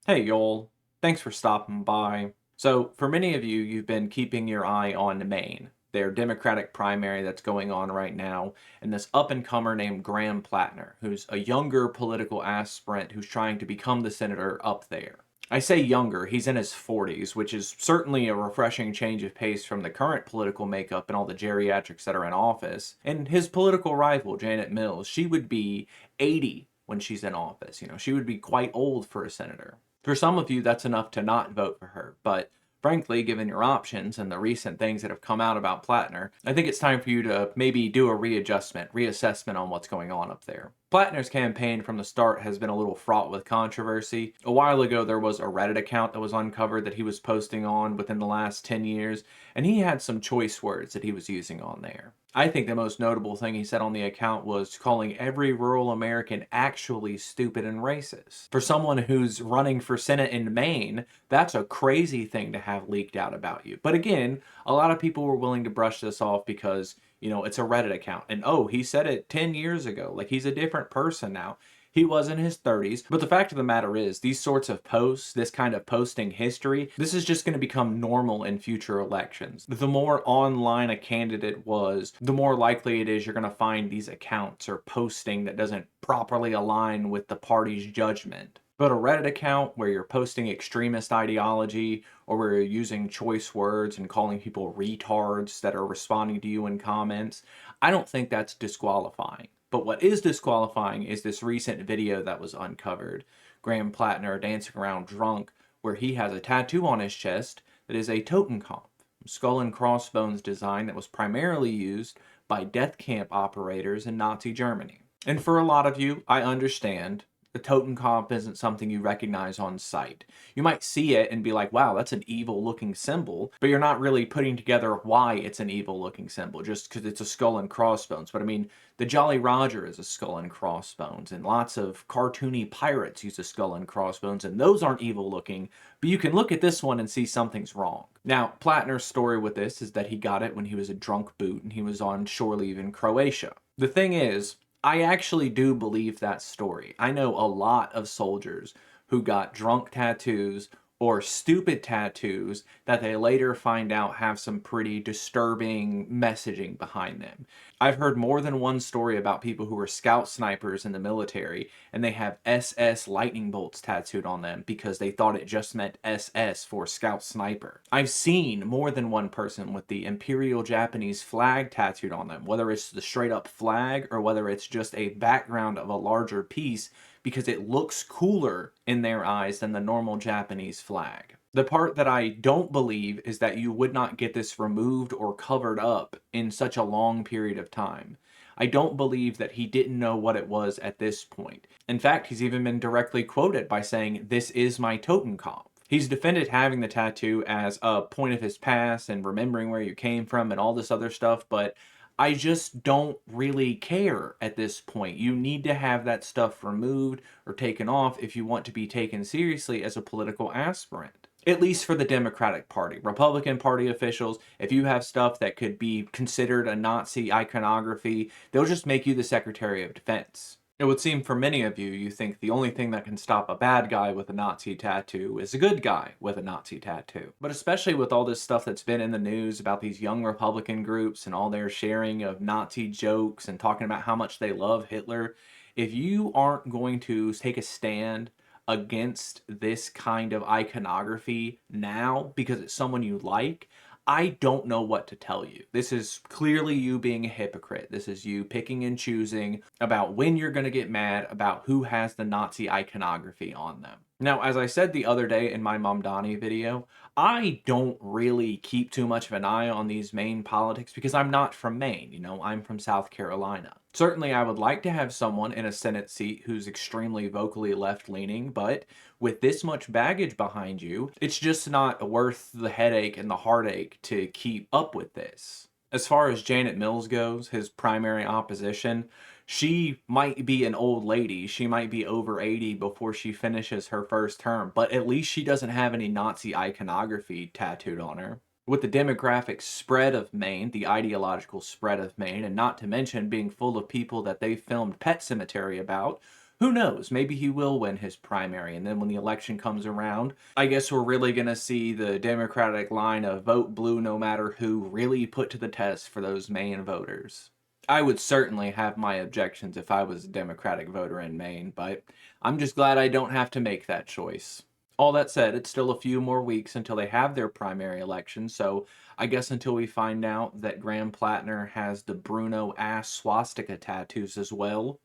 Hey, Joel. Thanks for stopping by. So, for many of you, you've been keeping your eye on Maine, their Democratic primary that's going on right now, and this up-and-comer named Graham Platner, who's a younger political aspirant who's trying to become the senator up there. I say younger, he's in his 40s, which is certainly a refreshing change of pace from the current political makeup and all the geriatrics that are in office. And his political rival, Janet Mills, she would be 80 when she's in office. She would be quite old for a senator. For some of you, that's enough to not vote for her, but frankly, given your options and the recent things that have come out about Platner, I think it's time for you to maybe do a reassessment on what's going on up there. Platner's campaign from the start has been a little fraught with controversy. A while ago, there was a Reddit account that was uncovered that he was posting on within the last 10 years, and he had some choice words that he was using on there. I think the most notable thing he said on the account was calling every rural American actually stupid and racist. For someone who's running for Senate in Maine, that's a crazy thing to have leaked out about you. But again, a lot of people were willing to brush this off because, it's a Reddit account. And oh, he said it 10 years ago. Like, he's a different person now. He was in his 30s. But the fact of the matter is, these sorts of posts, this kind of posting history, this is just going to become normal in future elections. The more online a candidate was, the more likely it is you're going to find these accounts or posting that doesn't properly align with the party's judgment. But a Reddit account where you're posting extremist ideology or where you're using choice words and calling people retards that are responding to you in comments, I don't think that's disqualifying. But what is disqualifying is this recent video that was uncovered. Graham Platner dancing around drunk, where he has a tattoo on his chest that is a Totenkopf, skull and crossbones design that was primarily used by death camp operators in Nazi Germany. And for a lot of you, I understand. The Totenkopf isn't something you recognize on sight. You might see it and be like, wow, that's an evil looking symbol, but you're not really putting together why it's an evil looking symbol, just because it's a skull and crossbones. But I mean, the Jolly Roger is a skull and crossbones, and lots of cartoony pirates use a skull and crossbones, and those aren't evil looking, but you can look at this one and see something's wrong. Now, Platner's story with this is that he got it when he was a drunk boot and he was on shore leave in Croatia. The thing is, I actually do believe that story. I know a lot of soldiers who got drunk tattoos or stupid tattoos that they later find out have some pretty disturbing messaging behind them. I've heard more than one story about people who were scout snipers in the military and they have SS lightning bolts tattooed on them because they thought it just meant SS for scout sniper. I've seen more than one person with the Imperial Japanese flag tattooed on them, whether it's the straight up flag or whether it's just a background of a larger piece because it looks cooler in their eyes than the normal Japanese flag. The part that I don't believe is that you would not get this removed or covered up in such a long period of time. I don't believe that he didn't know what it was at this point. In fact, he's even been directly quoted by saying, "This is my Totenkopf." He's defended having the tattoo as a point of his past and remembering where you came from and all this other stuff, but I just don't really care at this point. You need to have that stuff removed or taken off if you want to be taken seriously as a political aspirant. At least for the Democratic Party. Republican Party officials, if you have stuff that could be considered a Nazi iconography, they'll just make you the Secretary of Defense. It would seem for many of you, you think the only thing that can stop a bad guy with a Nazi tattoo is a good guy with a Nazi tattoo. But especially with all this stuff that's been in the news about these young Republican groups and all their sharing of Nazi jokes and talking about how much they love Hitler, if you aren't going to take a stand against this kind of iconography now because it's someone you like, I don't know what to tell you. This is clearly you being a hypocrite. This is you picking and choosing about when you're going to get mad about who has the Nazi iconography on them. Now, as I said the other day in my Mamdani video, I don't really keep too much of an eye on these Maine politics because I'm not from Maine, I'm from South Carolina. Certainly, I would like to have someone in a Senate seat who's extremely vocally left-leaning, but with this much baggage behind you, it's just not worth the headache and the heartache to keep up with this. As far as Janet Mills goes, his primary opposition, she might be an old lady. She might be over 80 before she finishes her first term, but at least she doesn't have any Nazi iconography tattooed on her. With the demographic spread of Maine, the ideological spread of Maine, and not to mention being full of people that they filmed Pet Cemetery about, Who knows? Maybe he will win his primary, and then when the election comes around, I guess we're really going to see the Democratic line of vote blue no matter who really put to the test for those Maine voters. I would certainly have my objections if I was a Democratic voter in Maine, but I'm just glad I don't have to make that choice. All that said, it's still a few more weeks until they have their primary election, so I guess until we find out that Graham Platner has the Bruno ass swastika tattoos as well,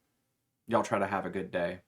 y'all try to have a good day.